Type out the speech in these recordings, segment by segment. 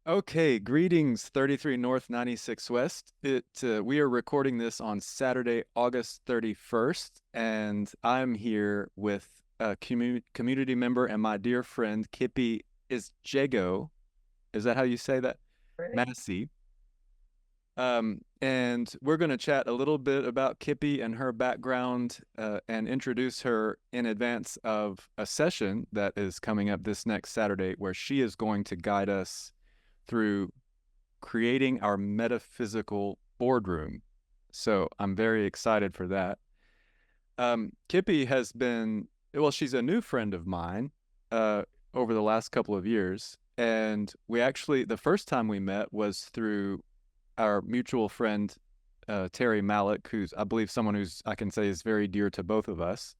Okay, greetings 33 North 96 West. We are recording this on Saturday, August 31st, and I'm here with a community member and my dear friend Kippy is Jagoe. Is that how you say that? Right. Massey. And we're going to chat a little bit about Kippy and her background and introduce her in advance of a session that is coming up this next Saturday where she is going to guide us through creating our metaphysical boardroom. So I'm very excited for that. Kippy has been, well, she's a new friend of mine uh, over the last couple of years. And we actually, the first time we met was through our mutual friend, Terry Malik, who's, I believe, someone who's, I can say, is very dear to both of us.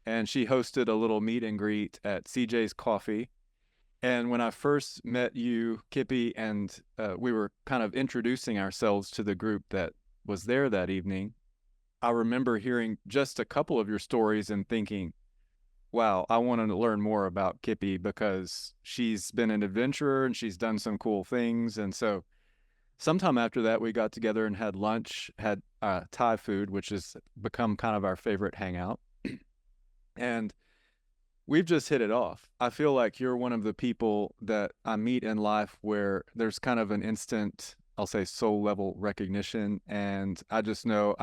And she hosted a little meet and greet at CJ's Coffee. And when I first met you, Kippy, and we were kind of introducing ourselves to the group that was there that evening, I remember hearing just a couple of your stories and thinking, wow, I want to learn more about Kippy because she's been an adventurer and she's done some cool things. And so sometime after that, we got together and had lunch, had Thai food, which has become kind of our favorite hangout. And we've just hit it off. I feel like you're one of the people that I meet in life where there's kind of an instant, I'll say, soul level recognition, and I just know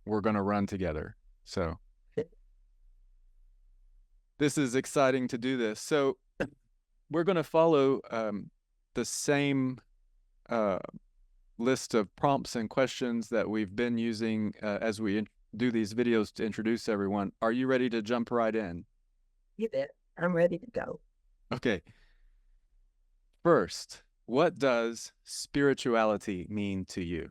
we're gonna run together. So this is exciting to do this. So we're gonna follow the same uh, list of prompts and questions that we've been using as we do these videos to introduce everyone. Are you ready to jump right in? You bet. I'm ready to go. Okay. First, what does spirituality mean to you?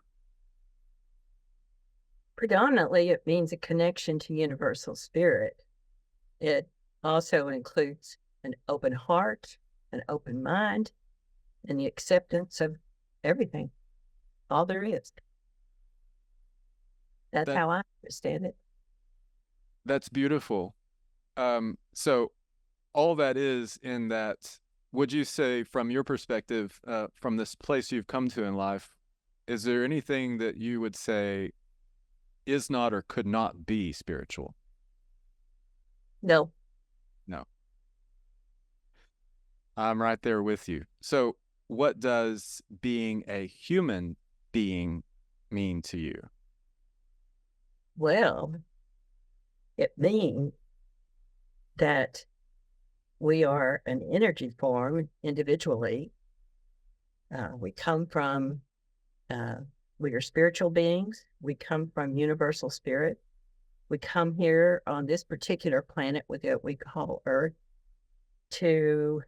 Predominantly, it means a connection to universal spirit. It also includes an open heart, an open mind, and the acceptance of everything, all there is. That's That how I understand it. that's beautiful. So all that is in that, would you say from your perspective, from this place you've come to in life, is there anything that you would say is not or could not be spiritual? No, No, I'm right there with you. So what does being a human being mean to you? well, it means that we are an energy form individually. We come from, uh, we are spiritual beings. We come from universal spirit. We come here on this particular planet with what we call Earth to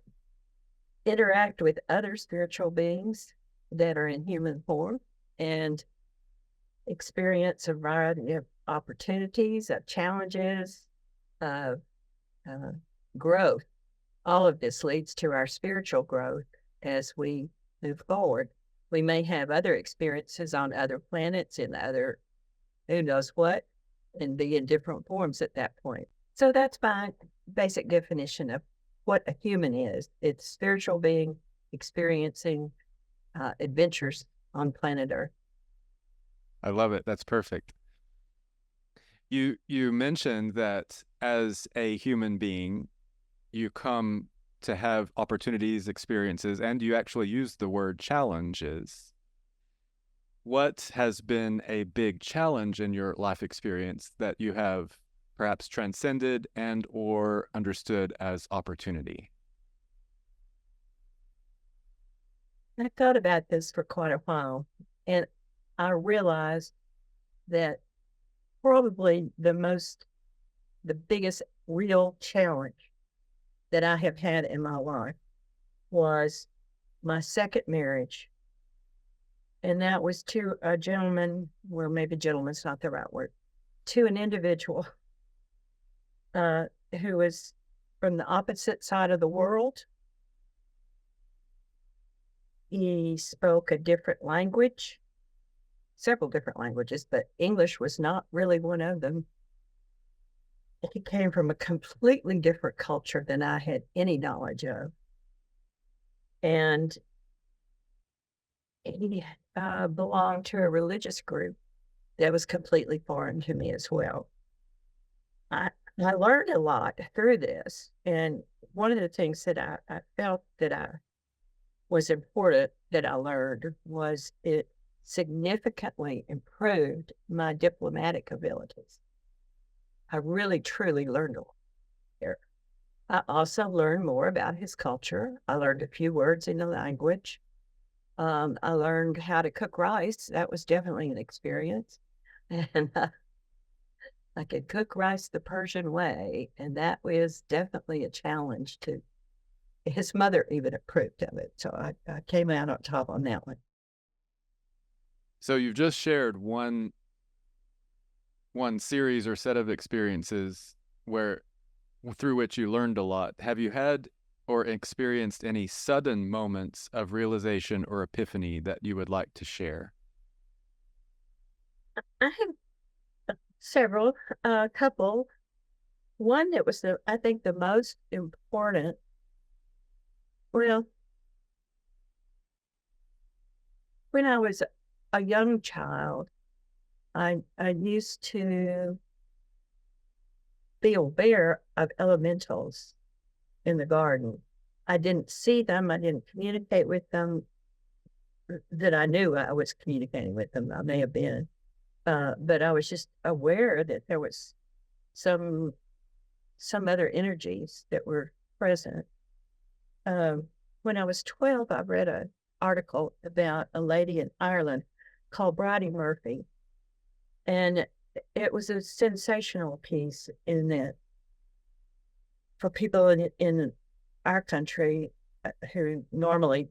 interact with other spiritual beings that are in human form and experience a variety of opportunities, of challenges, of uh, growth. All of this leads to our spiritual growth as we move forward. We may have other experiences on other planets and other who knows what, and be in different forms at that point. So that's my basic definition of what a human is. It's spiritual being experiencing adventures on planet Earth. I love it. That's perfect. You mentioned that as a human being, you come to have opportunities, experiences, and you actually use the word challenges. What has been a big challenge in your life experience that you have perhaps transcended and or understood as opportunity? I thought about this for quite a while, and I realized that probably the biggest real challenge that I have had in my life was my second marriage. And that was to a gentleman, well, maybe gentleman's not the right word, to an individual uh, who was from the opposite side of the world. He spoke a different language, several different languages, but English was not really one of them. He came from a completely different culture than I had any knowledge of. And he belonged to a religious group that was completely foreign to me as well. I, I learned a lot through this. And one of the things that I felt that I was important that I learned was it significantly improved my diplomatic abilities. I really, truly learned a lot there. I also learned more about his culture. I learned a few words in the language. I learned how to cook rice. That was definitely an experience. And I could cook rice the Persian way, and that was definitely a challenge to his mother even approved of it. So I came out on top on that one. So you've just shared one series or set of experiences where through which you learned a lot. Have you had or experienced any sudden moments of realization or epiphany that you would like to share? I have several, a couple. One that was I think the most important. Well, when I was a young child, I used to be aware of elementals in the garden. I didn't see them. I didn't communicate with them. That I knew I was communicating with them. I may have been, but I was just aware that there was some other energies that were present. When I was 12, I read an article about a lady in Ireland called Bridie Murphy, and it was a sensational piece in that for people in our country who normally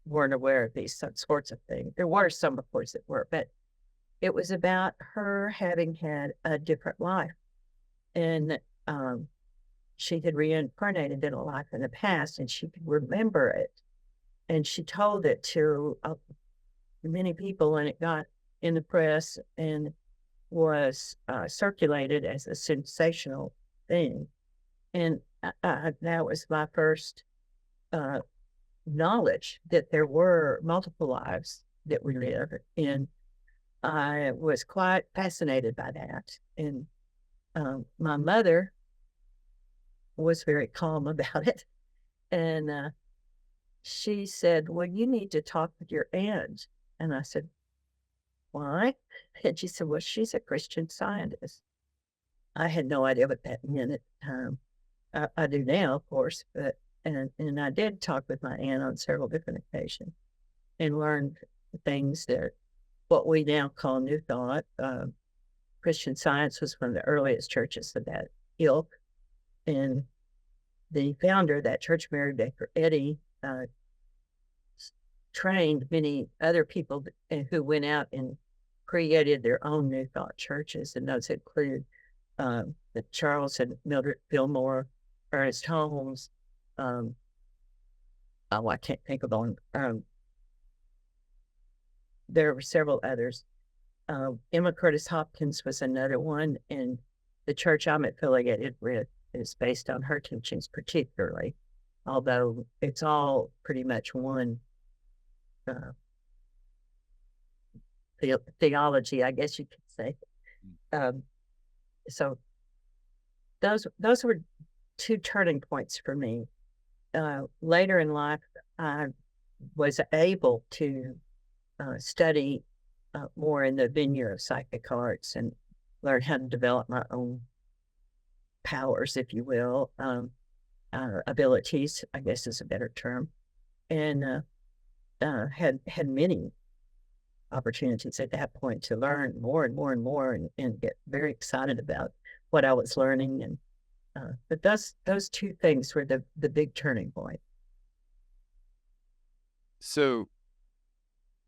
weren't aware of these sorts of things. There were some, of course, that were, but it was about her having had a different life. And she had reincarnated in a life in the past, and she could remember it. And she told it to many people, and it got in the press and was circulated as a sensational thing. And that was my first knowledge that there were multiple lives that we live. And I was quite fascinated by that. And my mother was very calm about it. And she said, well, you need to talk with your aunt. And I said, why? And she said, well, she's a Christian Scientist. I had no idea what that meant at the time. I do now, of course, but and I did talk with my aunt on several different occasions and learned things that what we now call New Thought. Christian Science was one of the earliest churches of that ilk, and the founder of that church, Mary Baker Eddy, trained many other people who went out and created their own New Thought churches, and those include the Charles and Mildred Fillmore, Ernest Holmes. Oh, I can't think of them. There were several others. Emma Curtis Hopkins was another one, and the church I'm affiliated with is based on her teachings particularly, although it's all pretty much one theology, I guess you could say. So those were two turning points for me. Later in life, I was able to study more in the venue of psychic arts and learn how to develop my own powers, if you will, abilities, I guess is a better term, and had many opportunities at that point to learn more and more and more and get very excited about what I was learning. And but those two things were the big turning point. So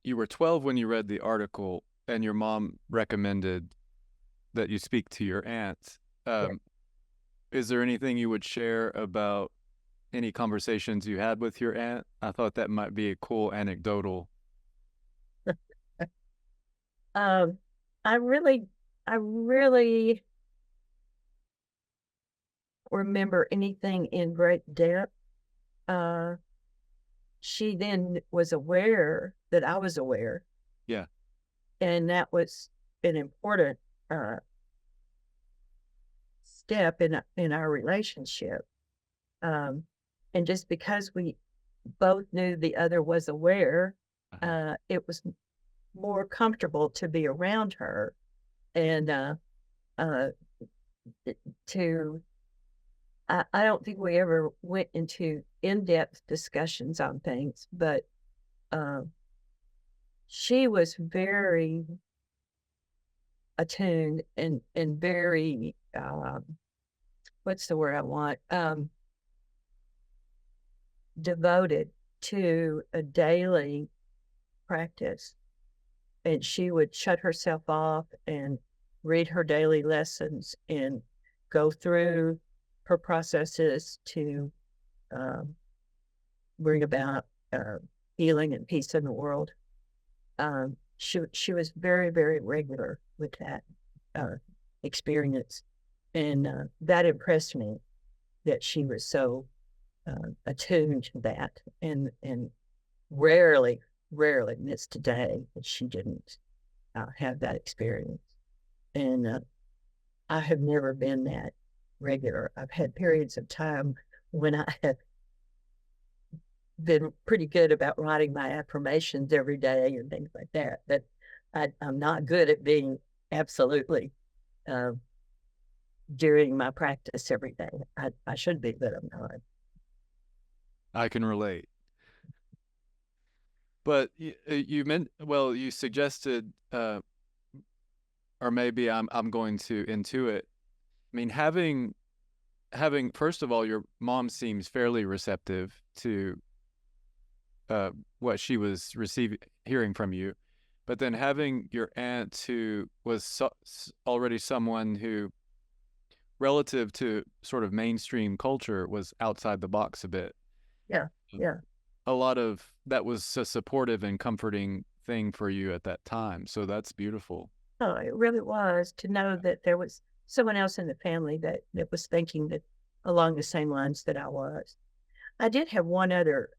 you were 12 when you read the article, and your mom recommended that you speak to your aunt. Yeah. Is there anything you would share about any conversations you had with your aunt? I thought that might be a cool anecdotal. I really remember anything in great depth. she then was aware that I was aware. Yeah. And that was an important step in our relationship. And just because we both knew the other was aware, Uh-huh. it was more comfortable to be around her and uh, to. I don't think we ever went into in-depth discussions on things, but uh, she was very attuned and very what's the word I want? Devoted to a daily practice. And she would shut herself off and read her daily lessons and go through her processes to um, bring about healing and peace in the world. She was very, very regular with that uh, experience. And that impressed me that she was so attuned to that and rarely, rarely missed a day that she didn't have that experience. And I have never been that regular. I've had periods of time when I have been pretty good about writing my affirmations every day and things like that. But I'm not good at being absolutely uh, during my practice every day. I should be, but I'm not. I can relate. But you meant, well, you suggested, or maybe I'm going to intuit. I mean, having first of all, your mom seems fairly receptive to what she was hearing from you, but then having your aunt who was already someone who, relative to sort of mainstream culture, was outside the box a bit. Yeah, yeah. A lot of that was a supportive and comforting thing for you at that time. So that's beautiful. Oh, it really was to know that there was someone else in the family that was thinking that along the same lines that I was. I did have one other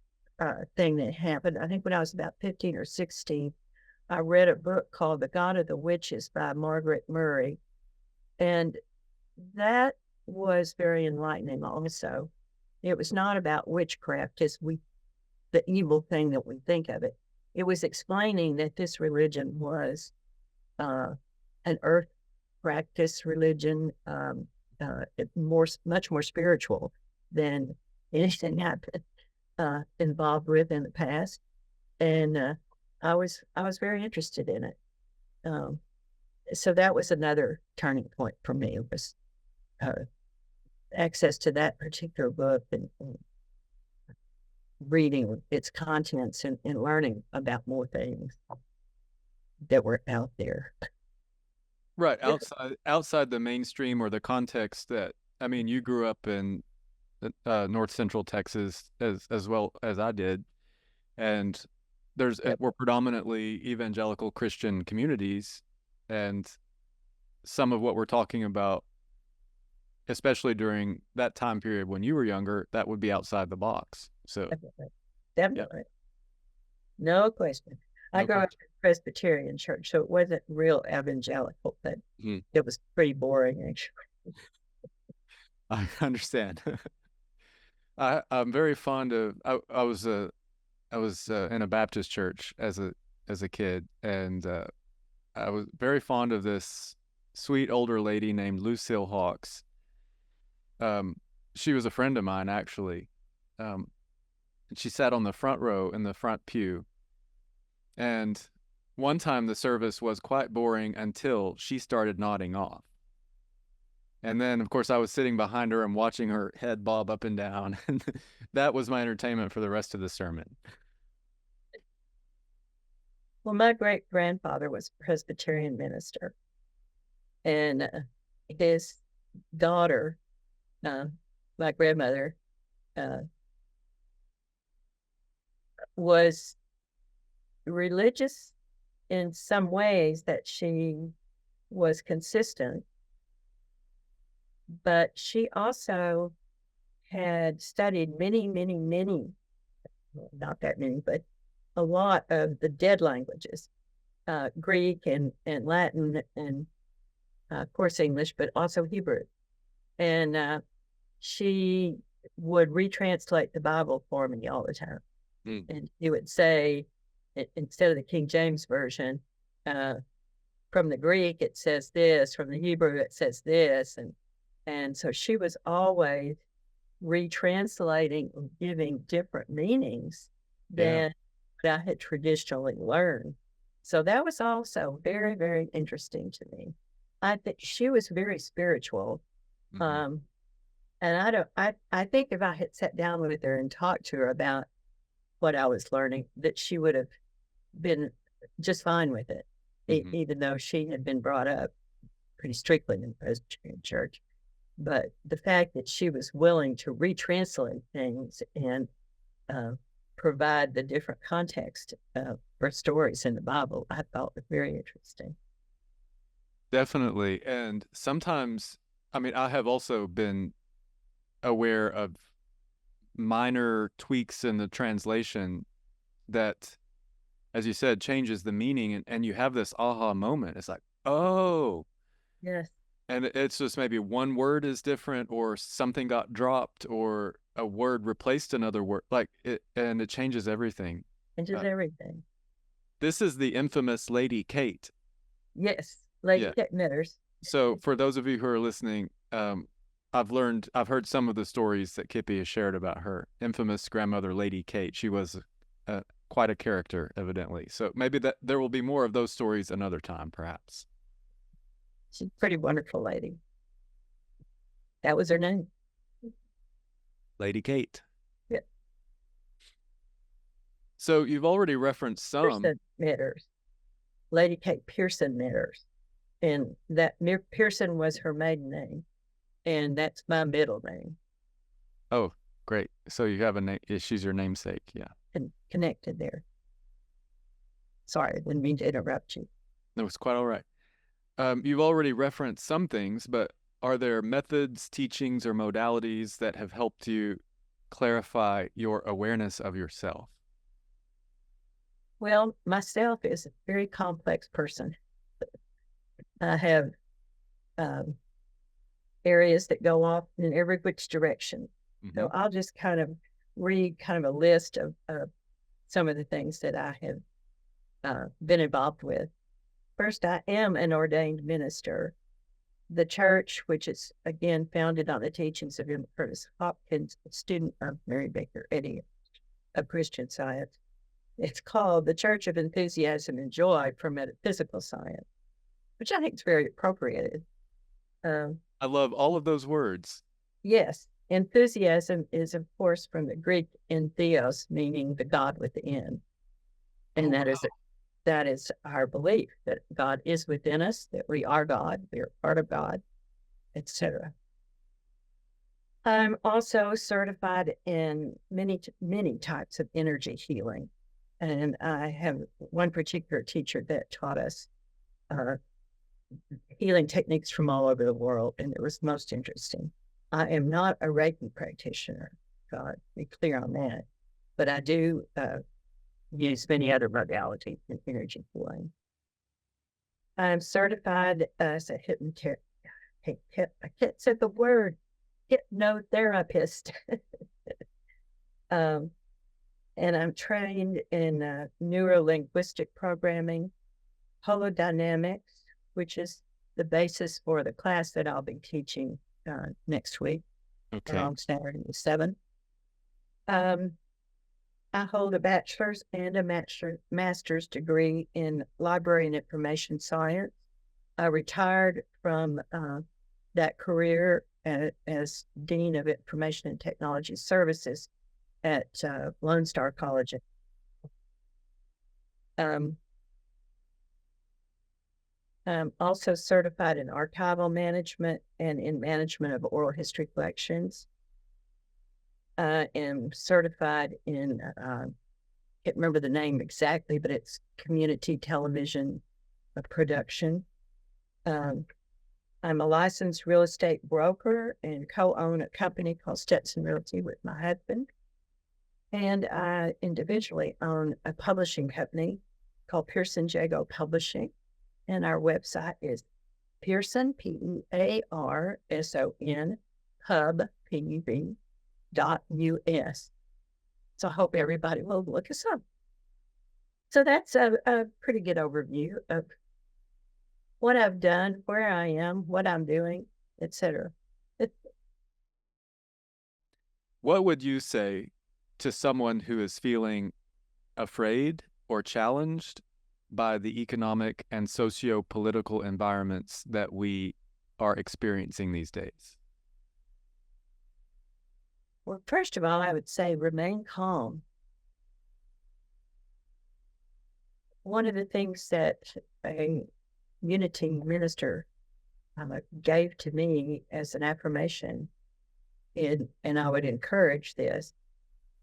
thing that happened. I think when I was about 15 or 16, I read a book called The God of the Witches by Margaret Murray. And that was very enlightening also. It was not about witchcraft as the evil thing that we think of it. It was explaining that this religion was an earth practice religion, much more spiritual than anything I've been involved with in the past. And I was very interested in it. Um, so that was another turning point for me, was access to that particular book and reading its contents and learning about more things that were out there. Right, outside the mainstream or the context that, I mean, you grew up in North Central Texas as well as I did, and Yep. we're predominantly evangelical Christian communities, and some of what we're talking about, especially during that time period when you were younger, that would be outside the box. So, Definitely. yeah, Definitely. No question. I no grew up question. in a Presbyterian church, so it wasn't real evangelical, but Mhm. it was pretty boring, actually. I understand. I'm very fond of. I was in a Baptist church as a kid, and I was very fond of this sweet older lady named Lucille Hawks. Um, she was a friend of mine, actually. Um, and she sat on the front row in the front pew. And one time the service was quite boring until she started nodding off. And then, of course, I was sitting behind her and watching her head bob up and down. And that was my entertainment for the rest of the sermon. Well, my great grandfather was a Presbyterian minister, and his daughter, uh, my grandmother, uh, was religious in some ways, that she was consistent, but she also had studied many, many, many not that many, but a lot of the dead languages, Greek and Latin and of course English, but also Hebrew. And she would retranslate the Bible for me all the time. And he would say, instead of the King James Version, from the Greek, it says this, from the Hebrew, it says this. And so she was always retranslating and giving different meanings than what I had traditionally learned. So that was also very, very interesting to me. I think she was very spiritual. And I think if I had sat down with her and talked to her about what I was learning, that she would have been just fine with it, even though she had been brought up pretty strictly in the Presbyterian Church. But the fact that she was willing to retranslate things and provide the different context for stories in the Bible, I thought was very interesting. Definitely. And sometimes, I mean, I have also been aware of minor tweaks in the translation that, as you said, changes the meaning, and you have this aha moment. It's like, oh, yes. And it's just maybe one word is different, or something got dropped, or a word replaced another word, like it, and it changes everything. Changes everything. This is the infamous Lady Kate. Yes, Lady Kate Metters. So for those of you who are listening, I've heard some of the stories that Kippy has shared about her infamous grandmother, Lady Kate. She was quite a character, evidently. So maybe that there will be more of those stories another time, perhaps. She's a pretty wonderful lady. That was her name. Lady Kate. Yeah. So you've already referenced some. Pearson Metters. Lady Kate Pearson Metters. And that Pearson was her maiden name. And that's my middle name. Oh, great. So you have a name. She's your namesake. Yeah. And connected there. Sorry, I didn't mean to interrupt you. No, it's quite all right. You've already referenced some things, but are there methods, teachings, or modalities that have helped you clarify your awareness of yourself? Well, myself is a very complex person. I have areas that go off in every which direction. So I'll just kind of read kind of a list of some of the things that I have been involved with. First, I am an ordained minister. The church, which is, again, founded on the teachings of Curtis Hopkins, a student of Mary Baker Eddy of Christian Science, it's called the Church of Enthusiasm and Joy for Metaphysical Science, which I think is very appropriate. I love all of those words. Yes. Enthusiasm is, of course, from the Greek entheos, meaning the God within. And that is our belief that God is within us, that we are God, we are part of God, etc. I'm also certified in many types of energy healing. And I have one particular teacher that taught us healing techniques from all over the world, and it was most interesting. I am not a Reiki practitioner, God, be clear on that, but I do use many other modalities in energy healing. I'm certified as a hypnotherapist. I can't say the word, hypnotherapist. And I'm trained in neuro-linguistic programming, holodynamics, which is the basis for the class that I'll be teaching next week, on Saturday the 7th. I hold a bachelor's and a master's degree in library and information science. I retired from that career as Dean of Information and Technology Services at Lone Star College. I'm also certified in archival management and in management of oral history collections. I am certified in, can't remember the name exactly, but it's community television production. I'm a licensed real estate broker and co-own a company called Stetson Realty with my husband. And I individually own a publishing company called Pearson Jagoe Publishing. And our website is Pearson, Pearson, Pub, .us. So I hope everybody will look us up. So that's a pretty good overview of what I've done, where I am, what I'm doing, etc. What would you say to someone who is feeling afraid or challenged by the economic and socio-political environments that we are experiencing these days? Well, first of all, I would say remain calm. One of the things that a unity minister gave to me as an affirmation, and I would encourage this,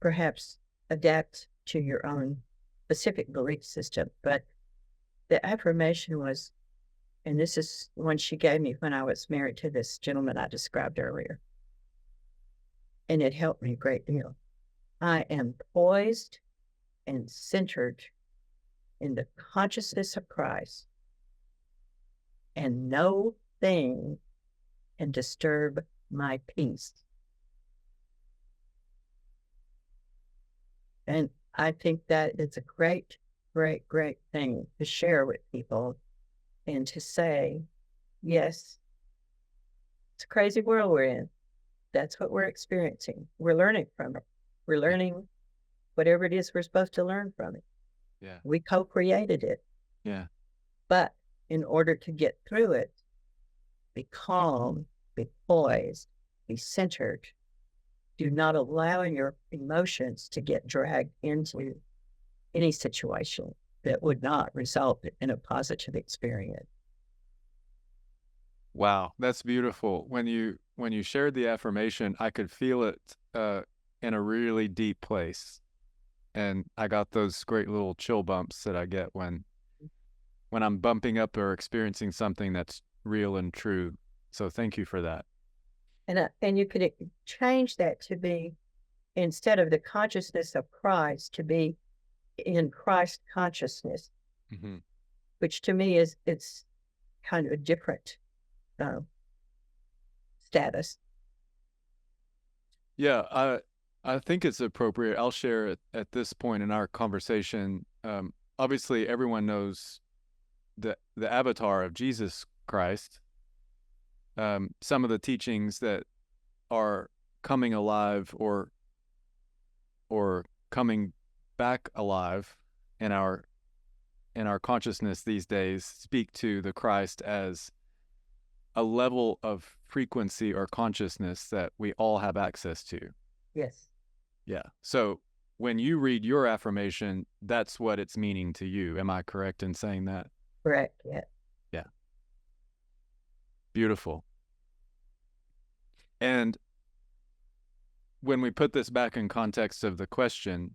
perhaps adapt to your own specific belief system. But the affirmation was, and this is one she gave me when I was married to this gentleman I described earlier, and it helped me a great deal. I am poised and centered in the consciousness of Christ, and no thing can disturb my peace. And I think that it's a great, great, great thing to share with people and to say, yes, it's a crazy world we're in. That's what we're experiencing. We're learning from it. We're learning whatever it is we're supposed to learn from it. Yeah. We co-created it. Yeah. But in order to get through it, be calm, be poised, be centered. Do not allow your emotions to get dragged into any situation that would not result in a positive experience. Wow, that's beautiful. When you shared the affirmation, I could feel it in a really deep place. And I got those great little chill bumps that I get when I'm bumping up or experiencing something that's real and true. So thank you for that. And you could change that to be, instead of the consciousness of Christ, to be in Christ consciousness, which to me it's kind of a different status. Yeah, I think it's appropriate. I'll share it at this point in our conversation. Obviously, everyone knows the avatar of Jesus Christ. Some of the teachings that are coming alive or coming back alive in our consciousness these days speak to the Christ as a level of frequency or consciousness that we all have access to. Yes. Yeah. So when you read your affirmation, that's what it's meaning to you. Am I correct in saying that? Correct. Yeah. Yeah. Beautiful. And when we put this back in context of the question,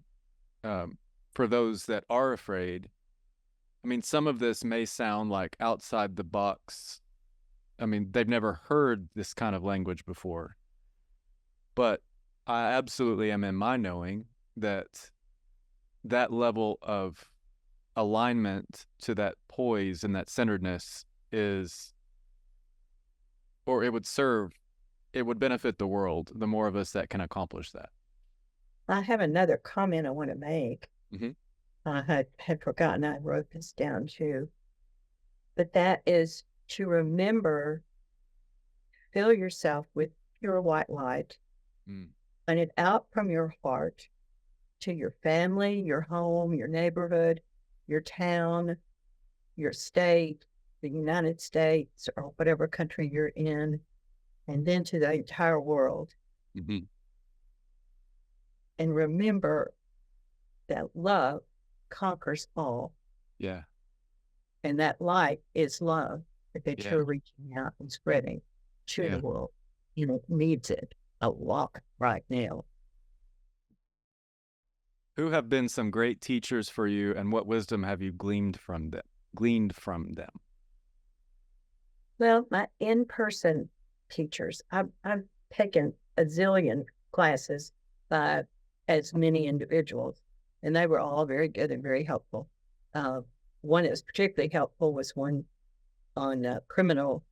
for those that are afraid, I mean, some of this may sound like outside the box. I mean, they've never heard this kind of language before. But I absolutely am in my knowing that that level of alignment to that poise and that centeredness is, or it would benefit the world, the more of us that can accomplish that. I have another comment I want to make. Mm-hmm. I had forgotten I wrote this down too. But that is to remember, fill yourself with pure white light, and it out from your heart to your family, your home, your neighborhood, your town, your state, the United States, or whatever country you're in, and then to the entire world. Mm-hmm. And remember that love conquers all. Yeah. And that light is love that you're reaching out and spreading to the world. You know, it needs it a lot right now. Who have been some great teachers for you, and what wisdom have you gleaned from them? Well, my in-person teachers, I've taken a zillion classes by as many individuals, and they were all very good and very helpful. One that was particularly helpful was one on criminal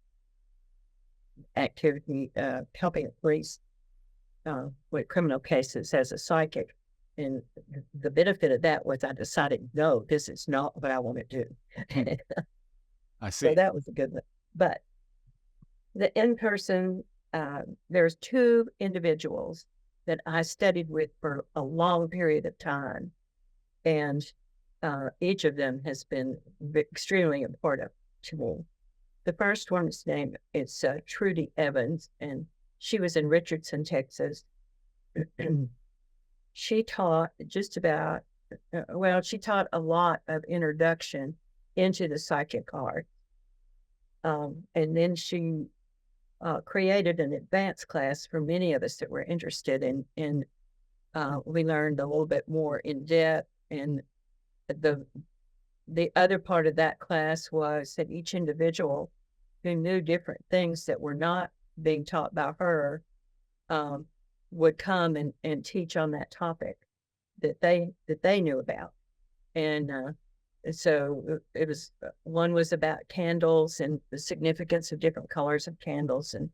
activity, helping police with criminal cases as a psychic. And the benefit of that was I decided, no, this is not what I want to do. I So see. that was a good one. But the in-person, there's two individuals that I studied with for a long period of time. And each of them has been extremely important to me. The first one's name is Trudy Evans, and she was in Richardson, Texas. She taught just about, she taught a lot of introduction into the psychic art. And then she created an advanced class for many of us that were interested in. And we learned a little bit more in depth. And the other part of that class was that each individual who knew different things that were not being taught by her would come and teach on that topic that they knew about. And so it was, one was about candles and the significance of different colors of candles and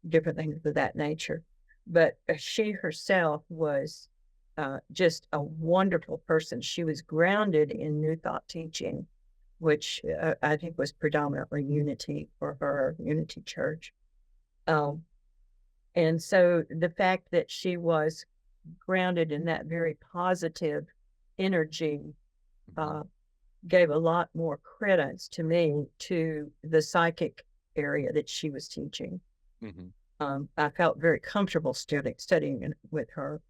different things of that nature. But she herself was just a wonderful person. She was grounded in New Thought teaching, which I think was predominantly Unity for her, Unity Church. And so the fact that she was grounded in that very positive energy gave a lot more credence to me to the psychic area that she was teaching. I felt very comfortable studying with her.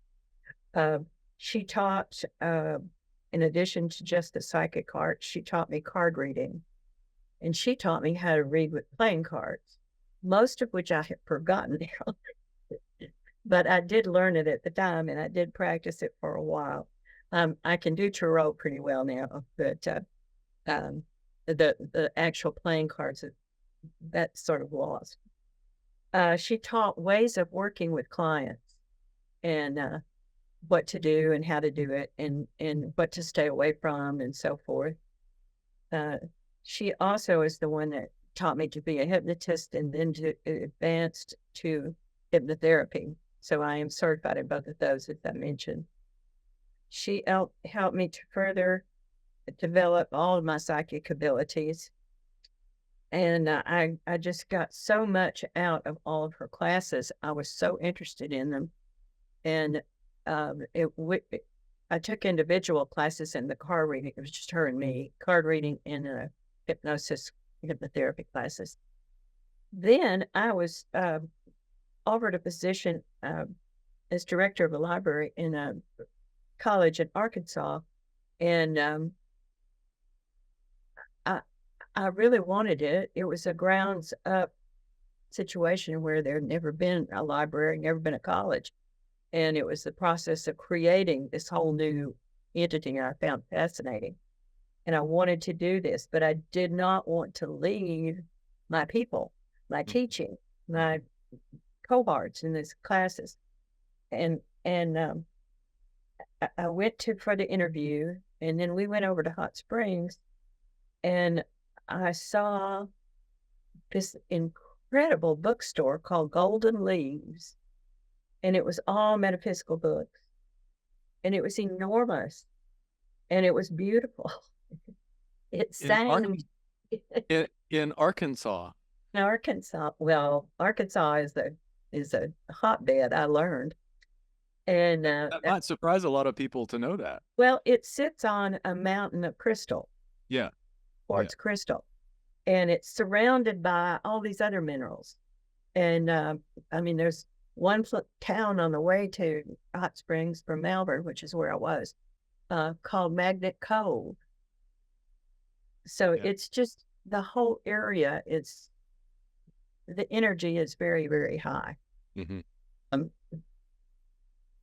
She taught, in addition to just the psychic art, she taught me card reading. And she taught me how to read with playing cards, most of which I have forgotten now. But I did learn it at the time, and I did practice it for a while. I can do tarot pretty well now, but the actual playing cards, that's sort of lost. She taught ways of working with clients and what to do and how to do it and what to stay away from and so forth. She also is the one that taught me to be a hypnotist and then to advanced to hypnotherapy. So I am certified in both of those, as I mentioned. She helped me to further develop all of my psychic abilities. And I just got so much out of all of her classes. I was so interested in them. And I took individual classes in the card reading. It was just her and me, card reading and hypnotherapy classes. Then I was offered a position as director of a library in a college in Arkansas. And I really wanted it. It was a grounds up situation where there had never been a library, never been a college. And it was the process of creating this whole new entity I found fascinating. And I wanted to do this, but I did not want to leave my people, my teaching, my cohorts in these classes. And I went for the interview, and then we went over to Hot Springs, and I saw this incredible bookstore called Golden Leaves, and it was all metaphysical books, and it was enormous, and it was beautiful. It sang in Arkansas. in Arkansas. Well, Arkansas is a hotbed, I learned. And That might surprise a lot of people to know that. Well, it sits on a mountain of crystal. Yeah. Quartz crystal. And it's surrounded by all these other minerals. And I mean, there's one town on the way to Hot Springs from Melbourne, which is where I was, called Magnet Cove. So it's just the whole area is, the energy is very, very high.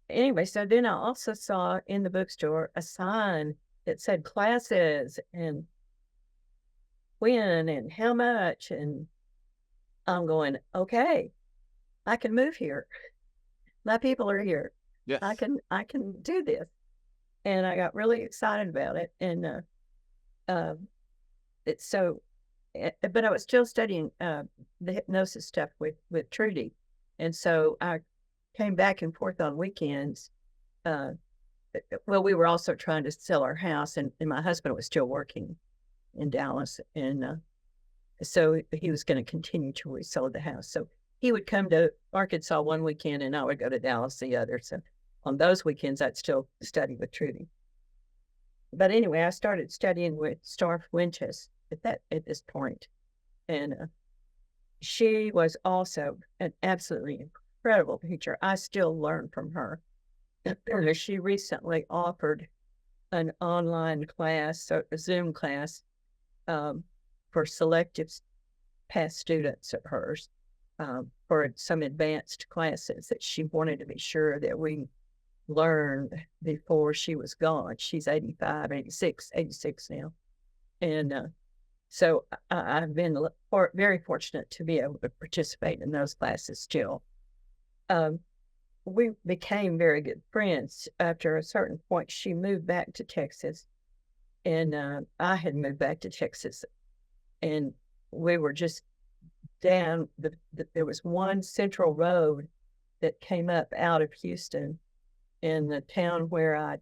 Anyway, so then I also saw in the bookstore a sign that said classes and when and how much. And I'm going, okay, I can move here. My people are here. I Yes. can do this. And I got really excited about it. And uh, it's so, but I was still studying the hypnosis stuff with Trudy, and so I came back and forth on weekends. Uh, well, we were also trying to sell our house, and my husband was still working in Dallas, and so he was going to continue to resell the house. So he would come to Arkansas one weekend, and I would go to Dallas the other. So on those weekends, I'd still study with Trudy. But anyway, I started studying with Starf Winchester at this point, and she was also an absolutely incredible teacher. I still learn from her. She recently offered an online class, so a Zoom class, um, for selective past students of hers, for some advanced classes that she wanted to be sure that we learned before she was gone. She's 85, 86, 86 now. And so I've been very fortunate to be able to participate in those classes still. Um, we became very good friends. After a certain point, she moved back to Texas, and I had moved back to Texas, and we were just down there was one central road that came up out of Houston, in the town where I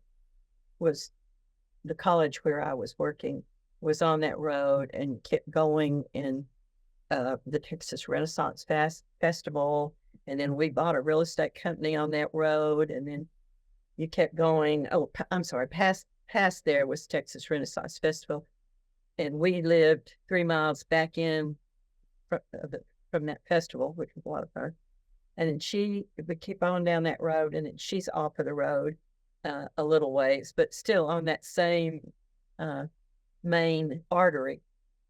was, the college where I was working was on that road, and kept going, and the Texas Renaissance Festival, and then we bought a real estate company on that road, and then you kept going. Oh, I'm sorry, past there was Texas Renaissance Festival, and we lived 3 miles back in from that festival, which was a lot of fun. And then she would keep on down that road, and then she's off of the road a little ways, but still on that same main artery.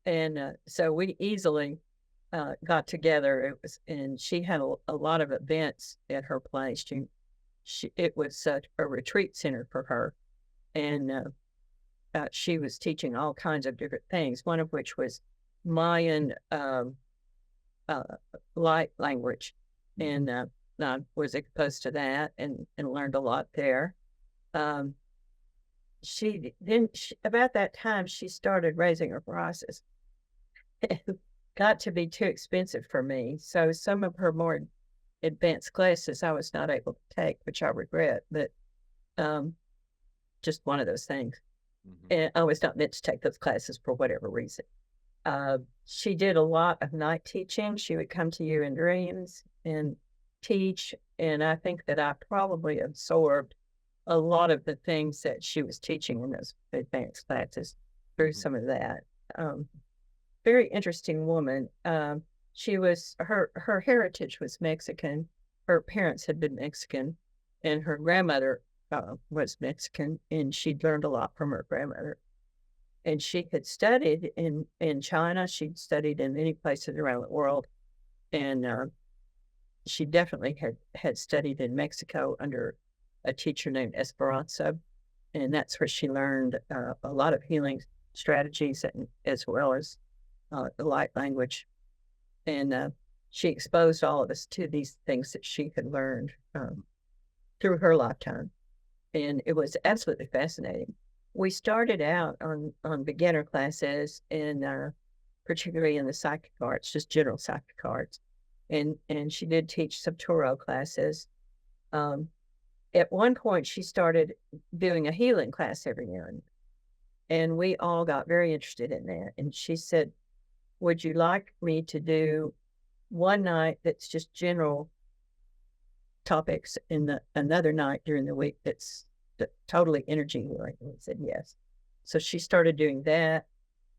And so we easily got together. It was, and she had a lot of events at her place. It was a retreat center for her, and she was teaching all kinds of different things. One of which was Mayan light language, and I was exposed to that and learned a lot there. About that time, she started raising her prices. It got to be too expensive for me, so some of her more advanced classes I was not able to take, which I regret, but just one of those things. Mm-hmm. And I was not meant to take those classes for whatever reason. She did a lot of night teaching. She would come to you in dreams and teach, and I think that I probably absorbed a lot of the things that she was teaching in those advanced classes through some of that. Very interesting woman. She was, her heritage was Mexican. Her parents had been Mexican, and her grandmother was Mexican, and she'd learned a lot from her grandmother. And she had studied in China. She'd studied in many places around the world, and she definitely had studied in Mexico under a teacher named Esperanza, and that's where she learned a lot of healing strategies, as well as the light language. And she exposed all of us to these things that she had learned through her lifetime, and it was absolutely fascinating. We started out on beginner classes, and particularly in the psychic arts, just general psychic arts, and she did teach some tarot classes. At one point, she started doing a healing class every now and we all got very interested in that. And she said, "Would you like me to do one night that's just general topics, and another night during the week that's totally energy healing?" And we said yes. So she started doing that.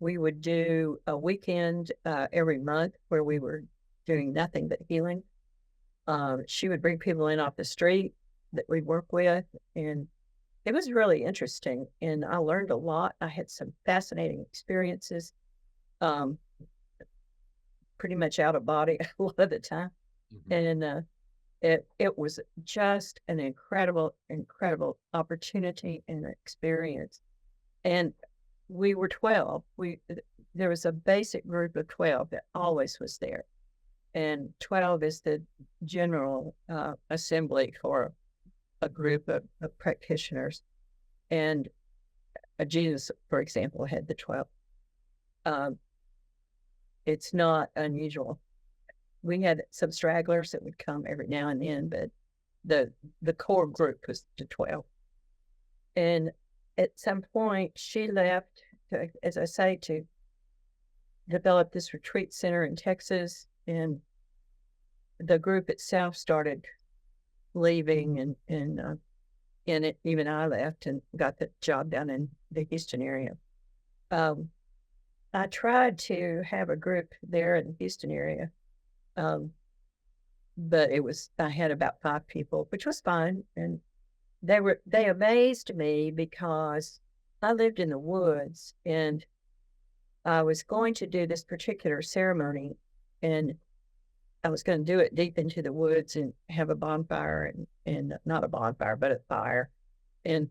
We would do a weekend every month where we were doing nothing but healing. She would bring people in off the street that we work with, and it was really interesting, and I learned a lot. I had some fascinating experiences, pretty much out of body a lot of the time. Mm-hmm. And it was just an incredible opportunity and experience. And we were 12. There was a basic group of 12 that always was there, and 12 is the general assembly for a group of practitioners, and Jesus, for example, had the 12. It's not unusual. We had some stragglers that would come every now and then, but the core group was the 12. And at some point, she left, as I say, to develop this retreat center in Texas, and the group itself started leaving, and even I left and got the job down in the Houston area. I tried to have a group there in the Houston area, but I had about 5 people, which was fine, and they amazed me because I lived in the woods, and I was going to do this particular ceremony, and I was going to do it deep into the woods and have a bonfire, and not a bonfire, but a fire. And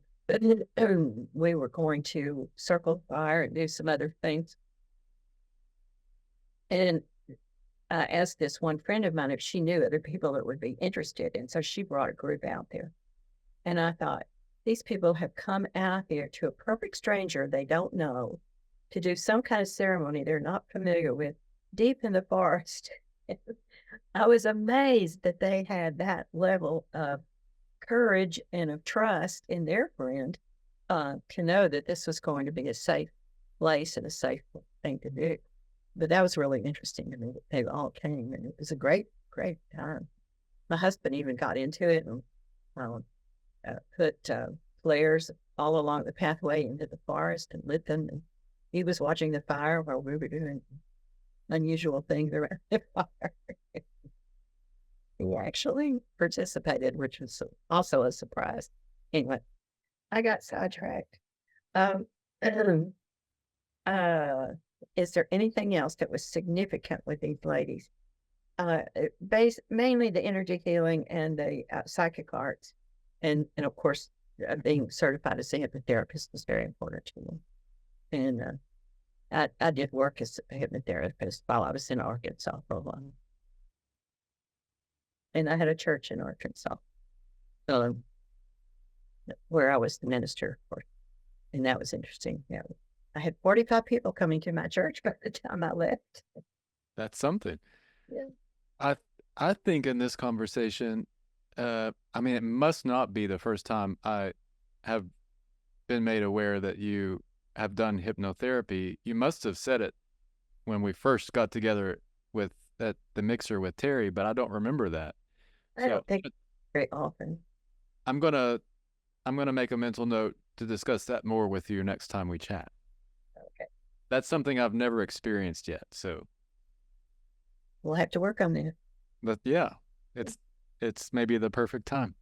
we were going to circle the fire and do some other things. And I asked this one friend of mine if she knew other people that would be interested. And so she brought a group out there. And I thought, these people have come out here to a perfect stranger they don't know to do some kind of ceremony they're not familiar with deep in the forest. I was amazed that they had that level of courage and of trust in their friend to know that this was going to be a safe place and a safe thing to do. But that was really interesting to me that they all came, and it was a great, great time. My husband even got into it and put flares all along the pathway into the forest and lit them. And he was watching the fire while we were doing unusual things around the fire. He actually participated, which was also a surprise. Anyway, I got sidetracked. Is there anything else that was significant with these ladies? Mainly the energy healing and the psychic arts, and of course, being certified as a hypnotherapist was very important to me. And I did work as a hypnotherapist while I was in Arkansas for a while, and I had a church in Arkansas, where I was the minister, of course, and that was interesting. Yeah. I had 45 people coming to my church by the time I left. That's something. Yeah. I think in this conversation, I mean, it must not be the first time I have been made aware that you have done hypnotherapy. You must have said it when we first got together at the mixer with Terry, but I don't remember that. I don't think very often. I'm gonna make a mental note to discuss that more with you next time we chat. Okay. That's something I've never experienced yet, so we'll have to work on that. But yeah, it's maybe the perfect time.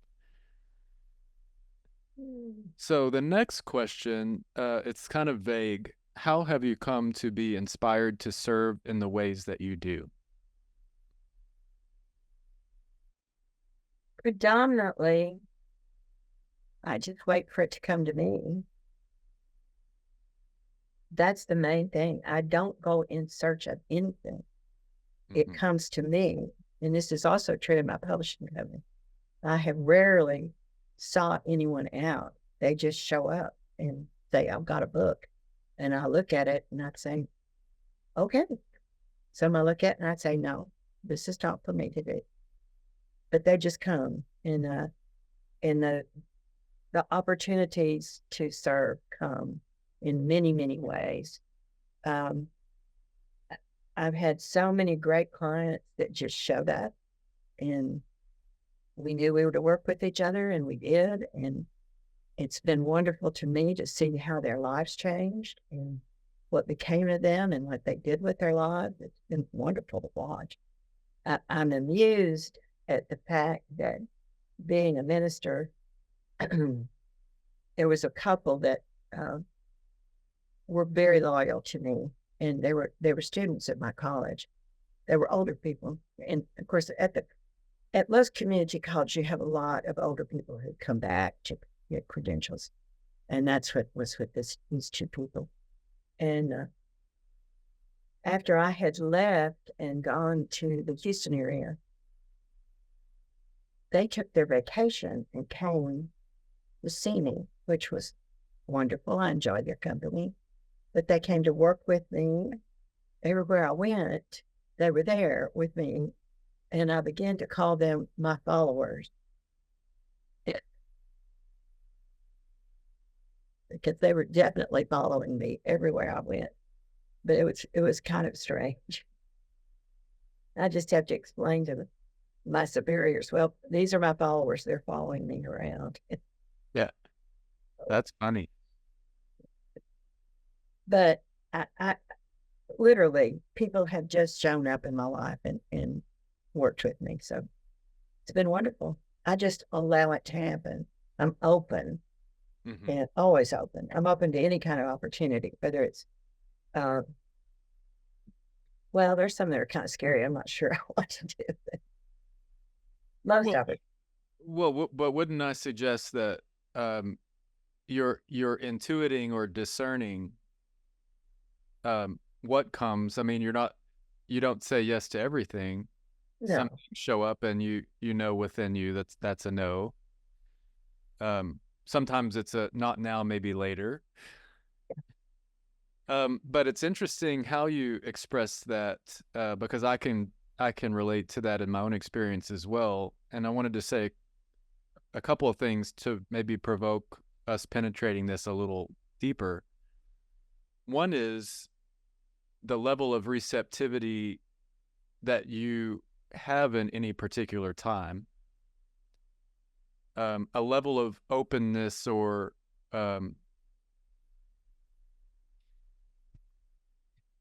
So the next question, it's kind of vague. How have you come to be inspired to serve in the ways that you do? Predominantly, I just wait for it to come to me. That's the main thing. I don't go in search of anything. It comes to me. And this is also true in my publishing company. I have rarely sought anyone out. They just show up and say, I've got a book. And I look at it and I'd say, okay. Some I look at and I'd say, no, this is not for me to do. But they just come, and the opportunities to serve come in many, many ways. I've had so many great clients that just showed up, and we knew we were to work with each other, and we did. And it's been wonderful to me to see how their lives changed and what became of them and what they did with their lives. It's been wonderful to watch. I'm amused at the fact that being a minister, there was a couple that were very loyal to me, and they were students at my college. They were older people, and of course, at most community college, you have a lot of older people who come back to get credentials, and that's what was with these 2 people. And after I had left and gone to the Houston area, they took their vacation and came to see me, which was wonderful. I enjoyed their company. But they came to work with me everywhere I went. They were there with me, and I began to call them my followers because they were definitely following me everywhere I went. But it was kind of strange. I just have to explain to my superiors, well, these are my followers. They're following me around. Yeah, that's funny. But I literally, people have just shown up in my life and worked with me. So it's been wonderful. I just allow it to happen. I'm open and always open. I'm open to any kind of opportunity, whether it's, well, there's some that are kind of scary. I'm not sure what to do, but most Well, of it. but wouldn't I suggest that you're intuiting or discerning what comes? I mean, you don't say yes to everything. Some No, show up and you know within you that's a no. Sometimes it's a not now, maybe later. But it's interesting how you express that because I can relate to that in my own experience as well. And I wanted to say a couple of things to maybe provoke us penetrating this a little deeper. One is the level of receptivity that you have in any particular time, a level of openness or um,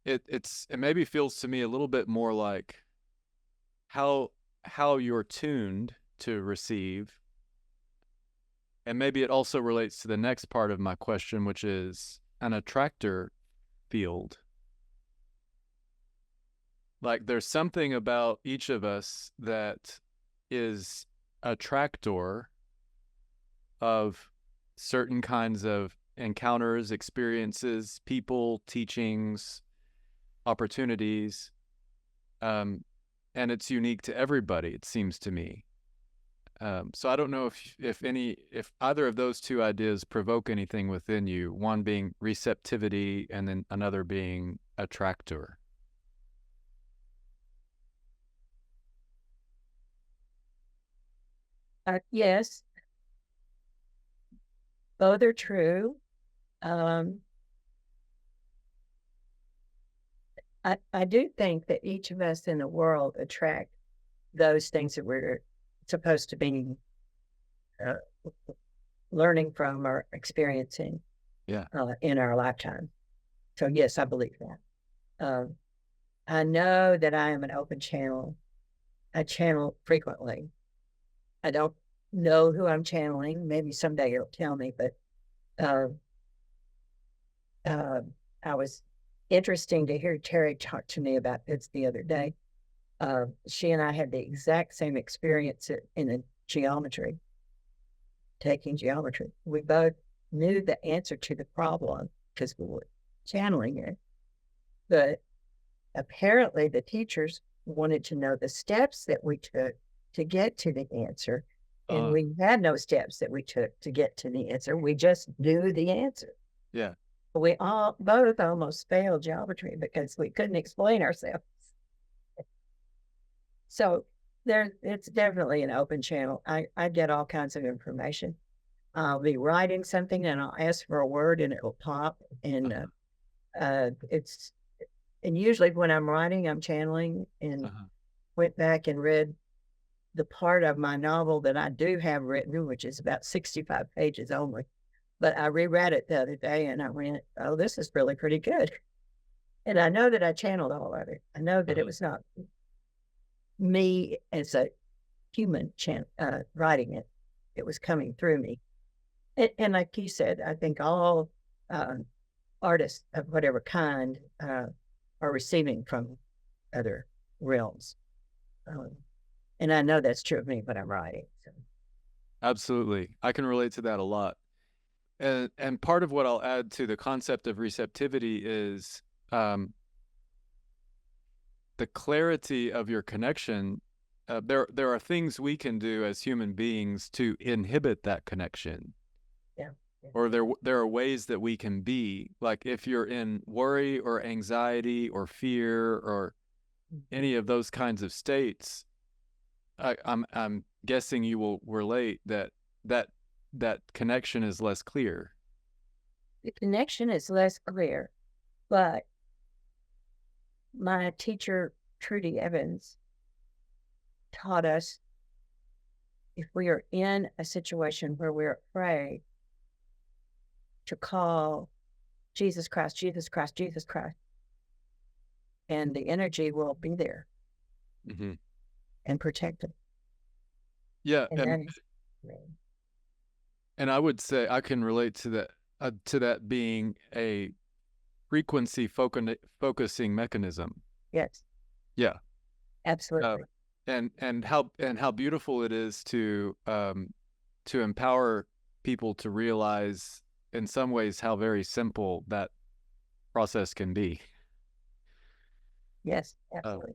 it maybe feels to me a little bit more like how you're tuned to receive. And maybe it also relates to the next part of my question, which is an attractor field. Like there's something about each of us that is attractor of certain kinds of encounters, experiences, people, teachings, opportunities. And it's unique to everybody, it seems to me. So I don't know if either of those two ideas provoke anything within you, one being receptivity and then another being attractor. yes, both are true. Um, I do think that each of us in the world attract those things that we're supposed to be uh, learning from or experiencing Yeah. in our lifetime. So yes, I believe that. I know that I am an open channel. I channel frequently. I don't know who I'm channeling. Maybe someday it'll tell me, but uh, uh, I was interesting to hear Terry talk to me about this the other day. She and I had the exact same experience in the geometry, taking geometry. We both knew the answer to the problem because we were channeling it. But apparently, the teachers wanted to know the steps that we took to get to the answer. And Uh, we had no steps that we took to get to the answer. We just knew the answer. yeah. We all both almost failed geometry because we couldn't explain ourselves. So it's definitely an open channel. I get all kinds of information. I'll be writing something and I'll ask for a word and it will pop. And it's and usually when I'm writing, I'm channeling and Uh-huh. went back and read the part of my novel that I do have written, which is about 65 pages only. But I reread it the other day and I went, oh, this is really pretty good. And I know that I channeled all of it. I know that it Uh-huh. was not me as a human writing it. It was coming through me. And like you said, I think all uh, artists of whatever kind are receiving from other realms. Um, and I know that's true of me when I'm writing. So. Absolutely. I can relate to that a lot. And part of what I'll add to the concept of receptivity is um, the clarity of your connection there are things we can do as human beings to inhibit that connection. Yeah. Yeah. Or there are ways that we can be, like if you're in worry or anxiety or fear or any of those kinds of states, I'm guessing you will relate that that connection is less clear. The connection is less clear, but my teacher, Trudy Evans, taught us if we are in a situation where we're afraid, to call Jesus Christ, Jesus Christ, Jesus Christ, and the energy will be there Mm-hmm. and protect it. Yeah, And that is, and I would say I can relate to that being a frequency focusing mechanism. yes, Yeah. absolutely. And how beautiful it is to empower people to realize in some ways how very simple that process can be. Yes, Uh, absolutely.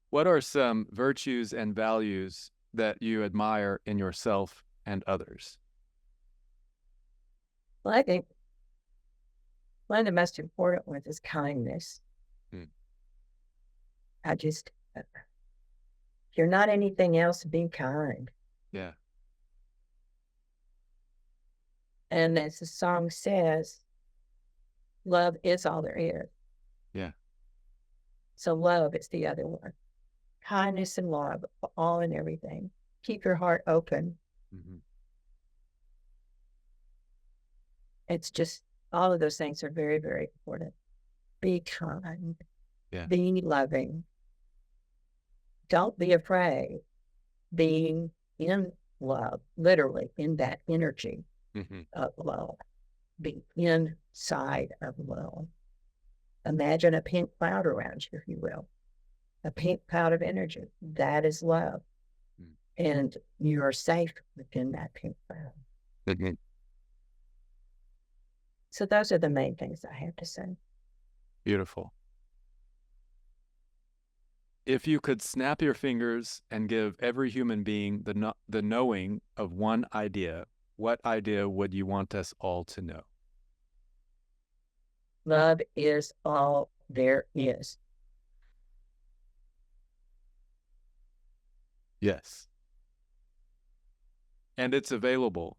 what are some virtues and values that you admire in yourself and others? Well, I think one of the most important ones is kindness. Hmm. If you're not anything else, be kind. Yeah. And as the song says, love is all there is. Yeah. So love is the other one. Kindness and love, all and everything. Keep your heart open. Mm-hmm. It's just, all of those things are very, very important. Be kind. Yeah. Be loving. Don't be afraid. Being in love, literally in that energy Mm-hmm. of love. Be inside of love. Imagine a pink cloud around you, if you will. A pink cloud of energy. That is love. Mm. And you are safe within that pink cloud. Mm-hmm. So those are the main things I have to say. Beautiful. If you could snap your fingers and give every human being the knowing of one idea, what idea would you want us all to know? Love is all there is. Yes. And it's available.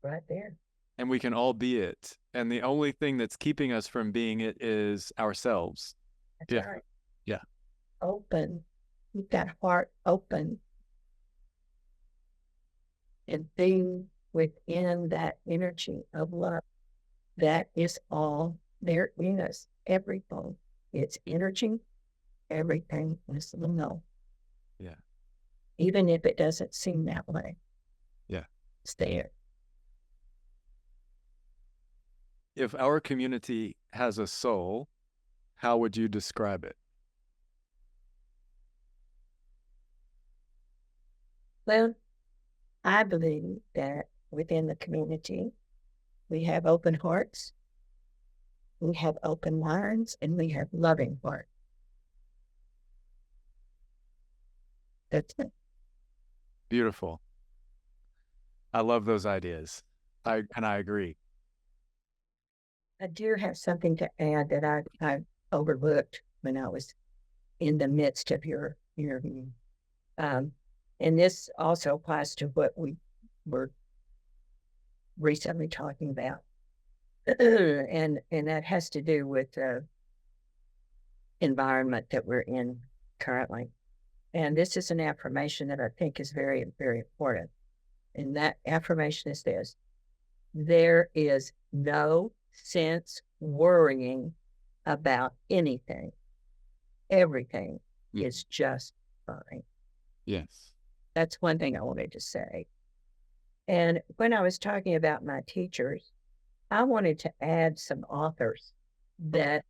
Right there. And we can all be it. And the only thing that's keeping us from being it is ourselves. That's yeah. Right. Yeah. Open. Keep that heart open. And being within that energy of love. That is all there is. Everything. It's energy. Everything is love. Yeah. Even if it doesn't seem that way. Yeah. It's there. If our community has a soul, how would you describe it? Well, I believe that within the community, we have open hearts, we have open minds, and we have loving hearts. That's it. Beautiful. I love those ideas. I agree. I do have something to add that I overlooked when I was in the midst of your interview. And this also applies to what we were recently talking about. and that has to do with the environment that we're in currently. And this is an affirmation that I think is very, very important. And that affirmation is this: there is no sense worrying about anything. Everything is just fine. Yes. That's one thing I wanted to say. And when I was talking about my teachers, I wanted to add some authors that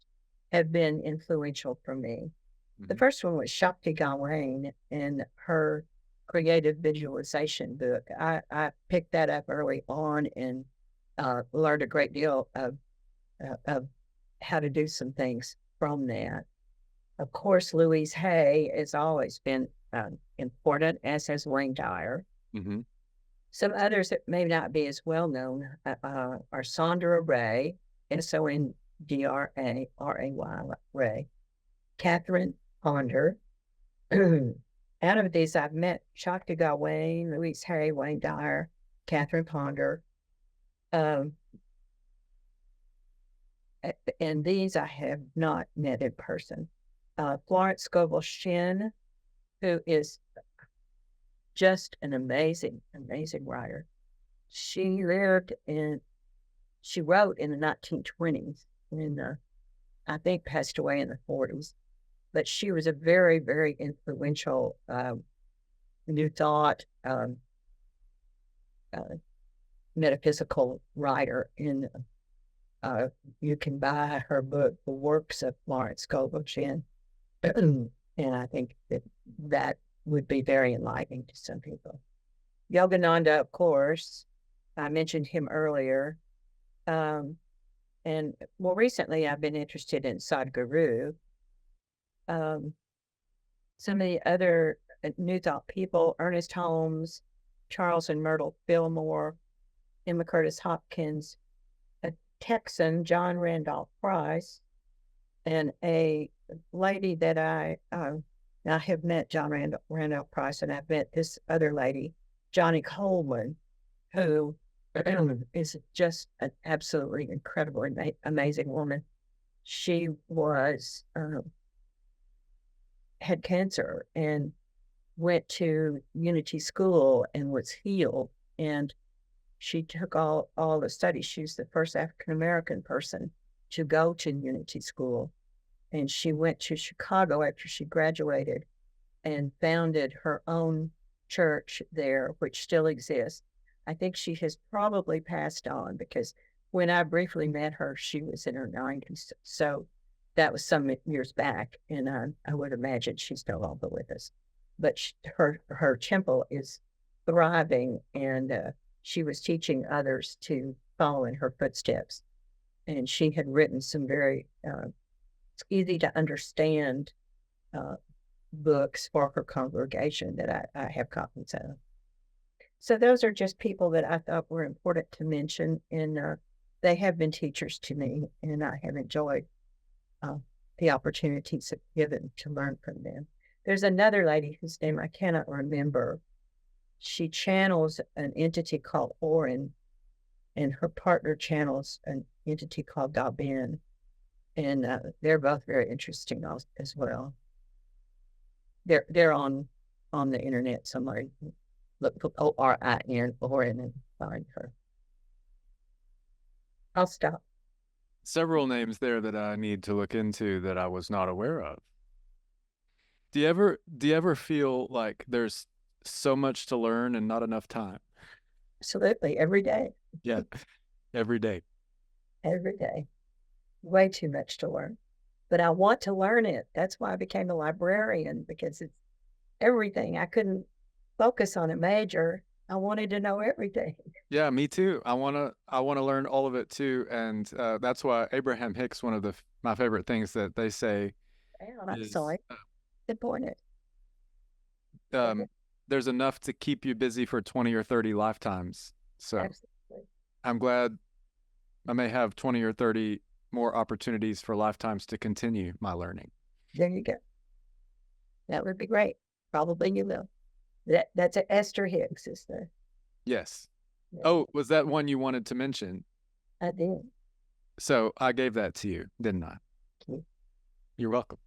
have been influential for me. Mm-hmm. The first one was Shakti Gawain and her creative visualization book. I picked that up early on and learned a great deal of how to do some things from that. Of course, Louise Hay has always been important, as has Wayne Dyer. Mm-hmm. Some others that may not be as well known are Sandra Ray, Sondraray, Ray, Catherine Ponder. Out of these, I've met Shakti Gawain, Louise Hay, Wayne Dyer, Catherine Ponder. And these I have not met in person. Florence Scovel Shinn, who is just an amazing, amazing writer. She wrote in the 1920s and I think passed away in the 40s. But she was a very, very influential New Thought metaphysical writer. And you can buy her book, The Works of Florence Scovel Shinn. And I think that would be very enlightening to some people. Yogananda, of course, I mentioned him earlier. And more recently, I've been interested in Sadhguru. Some of the other New Thought people, Ernest Holmes, Charles and Myrtle Fillmore, Emma Curtis Hopkins, a Texan, John Randolph Price, and a lady that I have met, John Randolph Price, and I've met this other lady, Johnny Coleman, who is just an absolutely incredibly amazing woman. She was had cancer and went to Unity School and was healed. And she took all the studies. She's the first African-American person to go to Unity School. And she went to Chicago after she graduated and founded her own church there, which still exists. I think she has probably passed on because when I briefly met her, she was in her 90s. So that was some years back, and I would imagine she's no longer with us. But her temple is thriving, and she was teaching others to follow in her footsteps. And she had written some very easy to understand books for her congregation that I have copies of. So those are just people that I thought were important to mention, and they have been teachers to me, and I have enjoyed the opportunities given to learn from them. There's another lady whose name I cannot remember. She channels an entity called Orin, and her partner channels an entity called Dabin, and they're both very interesting as well. They're on the internet somewhere. Look for Orin, Orin, and find her. I'll stop. Several names there that I need to look into that I was not aware of. Do you ever feel like there's so much to learn and not enough time? Absolutely, every day. Yeah, every day. Every day. Way too much to learn. But I want to learn it. That's why I became a librarian, because it's everything. I couldn't focus on a major. I wanted to know everything. Yeah, me too. I wanna learn all of it too, and that's why Abraham Hicks, one of my favorite things that they say I'm is sorry. Important. there's enough to keep you busy for 20 or 30 lifetimes. So Absolutely. I'm glad I may have 20 or 30 more opportunities for lifetimes to continue my learning. There you go. That would be great. Probably you will. That's an Esther Hicks, is there? Yes. Yeah. Oh, was that one you wanted to mention? I did. So I gave that to you, didn't I? Okay. You're welcome.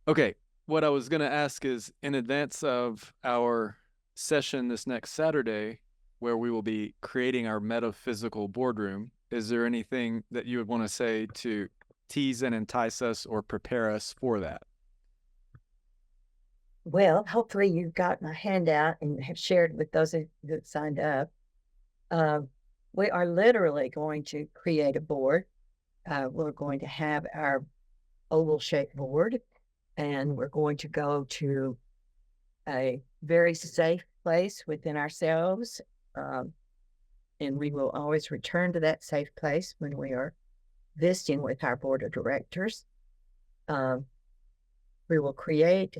Okay, what I was going to ask is, in advance of our session this next Saturday, where we will be creating our metaphysical boardroom, is there anything that you would want to say to tease and entice us or prepare us for that? Well, hopefully you've got my handout and have shared with those that signed up. We are literally going to create a board. We're going to have our oval-shaped board, and we're going to go to a very safe place within ourselves, and we will always return to that safe place when we are visiting with our board of directors. We will create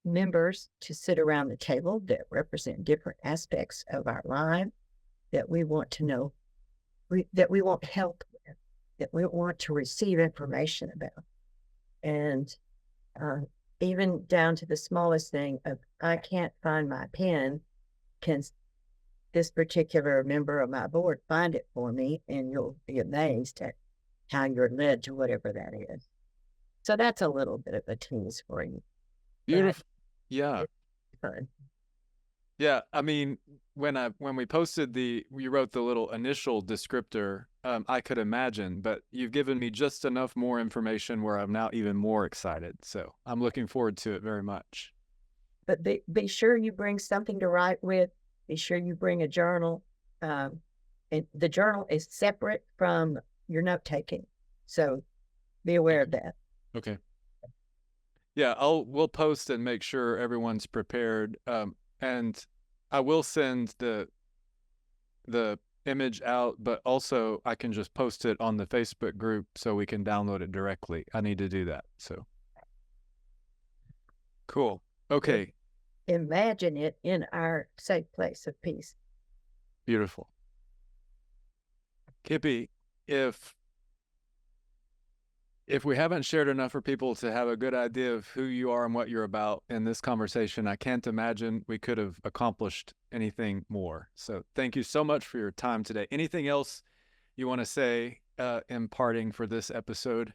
members to sit around the table that represent different aspects of our life that we want to know, that we want help with, that we want to receive information about. And even down to the smallest thing of, I can't find my pen, can this particular member of my board find it for me? And you'll be amazed at how you're led to whatever that is. So that's a little bit of a tease for you. Beautiful. Yeah. Fun. Yeah. I mean, when we posted you wrote the little initial descriptor, I could imagine, but you've given me just enough more information where I'm now even more excited. So I'm looking forward to it very much. But be sure you bring something to write with. Be sure you bring a journal. And the journal is separate from your note taking. So be aware of that. Okay. Yeah, we'll post and make sure everyone's prepared. And I will send the image out, but also I can just post it on the Facebook group so we can download it directly. I need to do that. So cool. Okay. Imagine it in our safe place of peace. Beautiful. Kippy, if we haven't shared enough for people to have a good idea of who you are and what you're about in this conversation, I can't imagine we could have accomplished anything more. So thank you so much for your time today. Anything else you want to say in parting for this episode?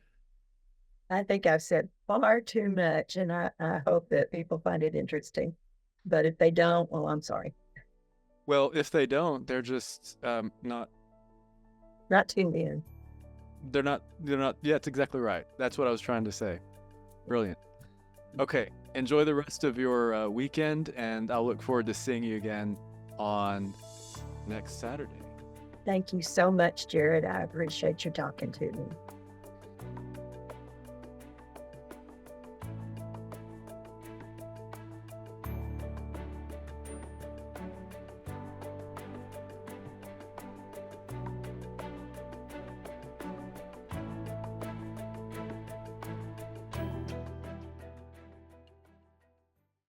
I think I've said far too much, and I hope that people find it interesting. But if they don't, well, I'm sorry. Well, if they don't, they're just not tuned in. They're not, yeah, that's exactly right. That's what I was trying to say. Brilliant. Okay, enjoy the rest of your weekend, and I'll look forward to seeing you again on next Saturday. Thank you so much, Jared. I appreciate you talking to me.